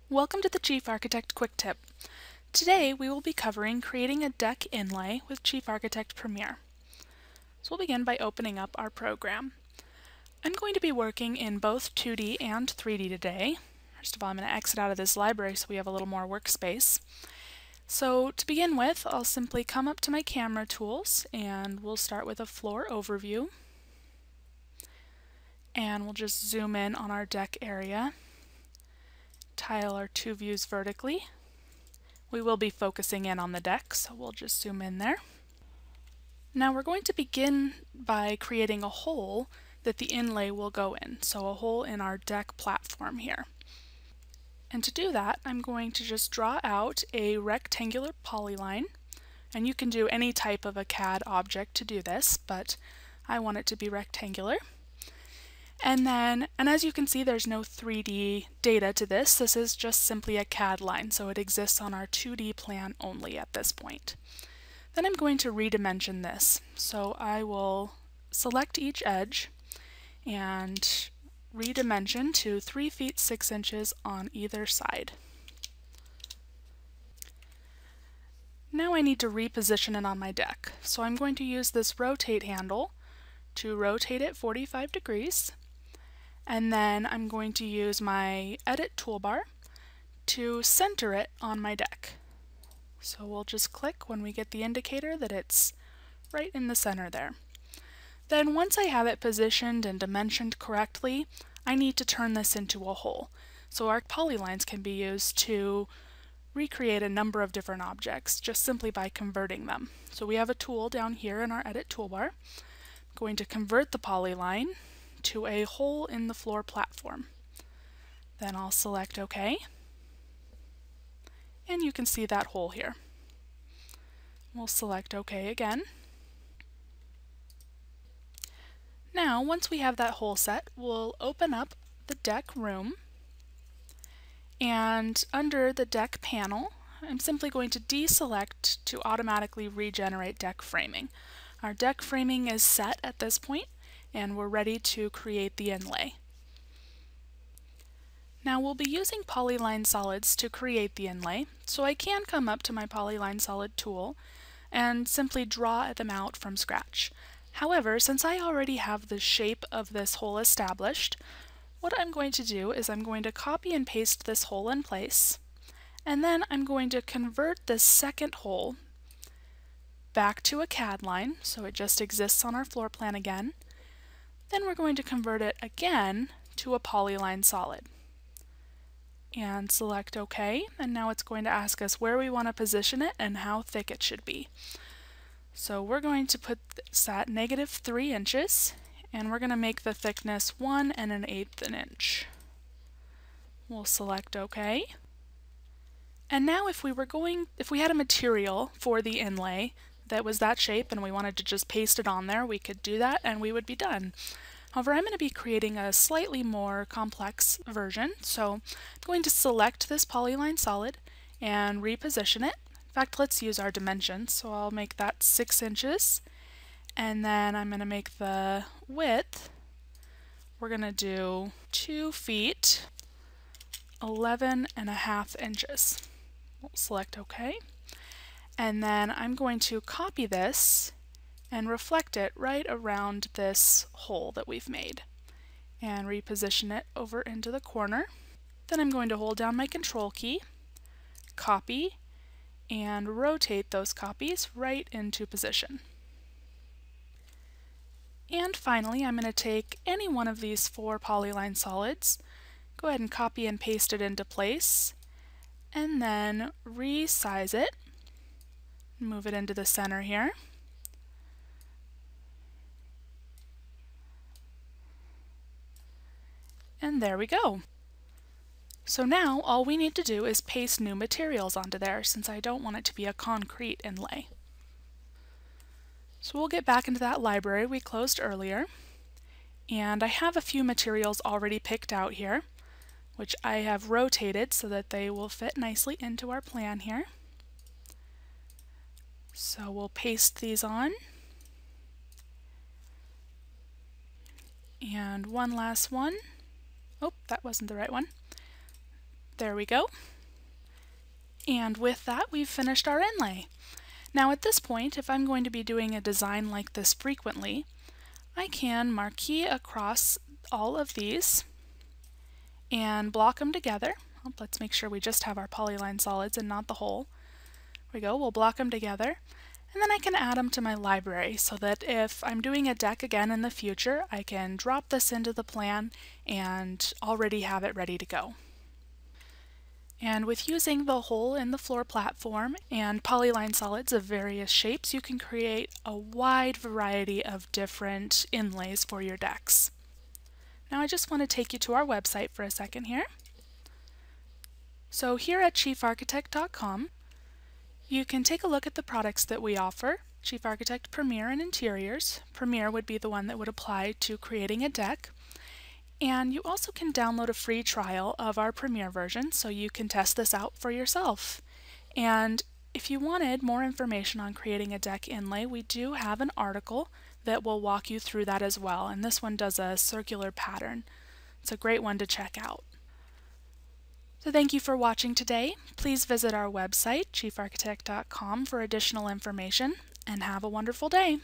Welcome to the Chief Architect Quick Tip. Today we will be covering creating a deck inlay with Chief Architect Premier. So we'll begin by opening up our program. I'm going to be working in both 2D and 3D today. First of all, I'm going to exit out of this library so we have a little more workspace. So to begin with, I'll simply come up to my camera tools and we'll start with a floor overview. And we'll just zoom in on our deck area. Tile our two views vertically. We will be focusing in on the deck, so we'll just zoom in there. Now we're going to begin by creating a hole that the inlay will go in, so a hole in our deck platform here. And to do that, I'm going to just draw out a rectangular polyline, and you can do any type of a CAD object to do this, but I want it to be rectangular. And as you can see, there's no 3D data to this. This is just simply a CAD line, so it exists on our 2D plan only at this point. Then I'm going to redimension this. So I will select each edge and redimension to 3 feet 6 inches on either side. Now I need to reposition it on my deck. So I'm going to use this rotate handle to rotate it 45 degrees. And then I'm going to use my edit toolbar to center it on my deck. So we'll just click when we get the indicator that it's right in the center there. Then once I have it positioned and dimensioned correctly, I need to turn this into a hole. So our polylines can be used to recreate a number of different objects just simply by converting them. So we have a tool down here in our edit toolbar. I'm going to convert the polyline to a hole in the floor platform. Then I'll select OK, and you can see that hole here. We'll select OK again. Now, once we have that hole set, we'll open up the deck room, and under the deck panel, I'm simply going to deselect to automatically regenerate deck framing. Our deck framing is set at this point, and we're ready to create the inlay. Now we'll be using polyline solids to create the inlay, so I can come up to my polyline solid tool and simply draw them out from scratch. However, since I already have the shape of this hole established, what I'm going to do is I'm going to copy and paste this hole in place, and then I'm going to convert this second hole back to a CAD line, so it just exists on our floor plan again. Then we're going to convert it again to a polyline solid. And select OK, and now it's going to ask us where we want to position it and how thick it should be. So we're going to put this at -3 inches, and we're going to make the thickness 1 1/8 inch. We'll select OK. And now if we had a material for the inlay that was that shape and we wanted to just paste it on there, we could do that and we would be done. However, I'm going to be creating a slightly more complex version, so I'm going to select this polyline solid and reposition it. In fact, let's use our dimensions, so I'll make that 6 inches, and then I'm going to make the width, we're going to do 2 feet 11.5 inches. We'll select OK. And then I'm going to copy this and reflect it right around this hole that we've made and reposition it over into the corner. Then I'm going to hold down my Control key, copy, and rotate those copies right into position. And finally, I'm going to take any one of these 4 polyline solids, go ahead and copy and paste it into place, and then resize it. Move it into the center here. And there we go. So now all we need to do is paste new materials onto there, since I don't want it to be a concrete inlay. So we'll get back into that library we closed earlier, and I have a few materials already picked out here, which I have rotated so that they will fit nicely into our plan here. So we'll paste these on. And one last one. Oh, that wasn't the right one. There we go. And with that, we've finished our inlay. Now at this point, if I'm going to be doing a design like this frequently, I can marquee across all of these and block them together. Let's make sure we just have our polyline solids and not the whole. There we go, we'll block them together. And then I can add them to my library so that if I'm doing a deck again in the future, I can drop this into the plan and already have it ready to go. And with using the hole in the floor platform and polyline solids of various shapes, you can create a wide variety of different inlays for your decks. Now I just want to take you to our website for a second here. So here at chiefarchitect.com, you can take a look at the products that we offer. Chief Architect Premier and Interiors. Premier would be the one that would apply to creating a deck. And you also can download a free trial of our Premier version so you can test this out for yourself. And if you wanted more information on creating a deck inlay, we do have an article that will walk you through that as well. And this one does a circular pattern. It's a great one to check out. So thank you for watching today. Please visit our website, chiefarchitect.com, for additional information, and have a wonderful day.